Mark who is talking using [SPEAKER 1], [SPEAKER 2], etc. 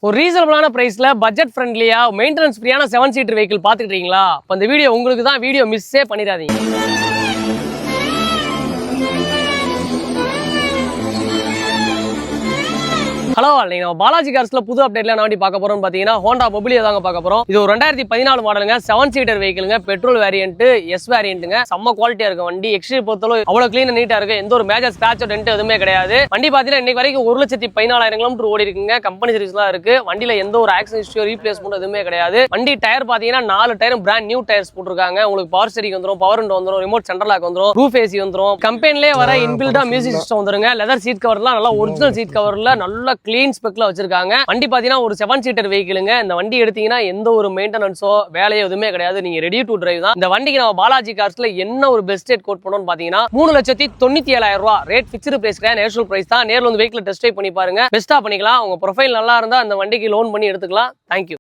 [SPEAKER 1] ஒரு ரீசனபிளான பிரைஸ்ல பட்ஜெட் ஃப்ரெண்ட்லியா மெயின்டெனன்ஸ் ஃப்ரீயான 7 சீட்டர் வெஹிக்கிள் பாத்துக்கிட்டீங்களா? அப்ப இந்த வீடியோ உங்களுக்கு தான். வீடியோ மிஸ்ஸே பண்ணிடாதீங்க. ஹலோ, நீங்க பாலாஜி கார்ஸ்ல புது அப்டேட்ல என்ன வண்டி பார்க்க போறோம்னு பாத்தீங்கன்னா ஹோண்டா மொபிலியோ தாங்க பார்க்க போறோம். இது ஒரு 2014 மாடலுங்க, 7 சீட்டர் வெஹிக்கிளுங்க, பெட்ரோல் வேரியன்ட், எஸ் வேரியன்ட்டுங்க. செம்ம குவாலிட்டியா இருக்கும் வண்டி. எக்ஸ்டீரியர் பொறுத்தளவு அவ்வளவு கிளீன் நீட்டா இருக்கு. எந்த ஒரு மேஜர் ஸ்கிராட்ச் டென்ட் எதுவுமே கிடையாது. வண்டி பாத்தீங்கன்னா இன்னைக்கு வரைக்கும் 1,14,000 கிலோமீட்டர் ஓடி இருக்குங்க. கம்பெனி சர்வீஸ்லாம் இருக்கு. வண்டியில எந்த ஒரு ஆக்சிடென்ட் ஹிஸ்டரி ரீப்ளேஸ்மெண்ட் எதுவுமே கிடையாது. வண்டி டயர் பாத்தீங்கன்னா 4 டயரும் பிராண்ட் நியூ டயர்ஸ் போட்டுருக்காங்க. உங்களுக்கு பவர் ஸ்டீரிங் வந்துரும், பவர் விண்டோ வந்துரும், ரிமோட் சென்ட்ரல் லாக் வந்துரும், ரூஃப் ஏசி வந்துரும். கம்பெனிலே வர இன்பில்டா மியூசிக் சிஸ்டம் வந்துருங்க. லெதர் சீட் கவர்லாம் நல்லா ஒரிஜினல் சீட் கவர்ல நல்ல கிளீன் ஸ்பெக்ல வச்சிருக்காங்க. வண்டி பாத்தீங்கன்னா ஒரு 7 சீட்டர் வெஹிக்கிளுங்க. இந்த வண்டி எடுத்தீங்கன்னா எந்த ஒரு மெயின்டெனன்ஸோ வேலையோ எதுவுமே கிடையாது. நீங்க ரெடி டு டிரைவ் தான். இந்த வண்டிக்கு நம்ம பாலாஜி கார்ஸ்ல என்ன ஒரு பெஸ்ட் ரேட் கோட் பண்ணோம்னு பாத்தீங்கன்னா 3,97,000 ரூபாய். ரேட் பிக்ஸ்டு பிரைஸ் கிடையாது, நேச்சுரல் பிரைஸ் தான். நேர்ல வந்து வெஹிக்கிள் டெஸ்ட் ட்ரைவ் பண்ணி பாருங்க. பெஸ்டா பண்ணிக்கலாம். உங்க ப்ரொஃபைல் நல்லா இருந்தா அந்த வண்டிக்கு லோன் பண்ணி எடுத்துக்கலாம். தேங்க்யூ.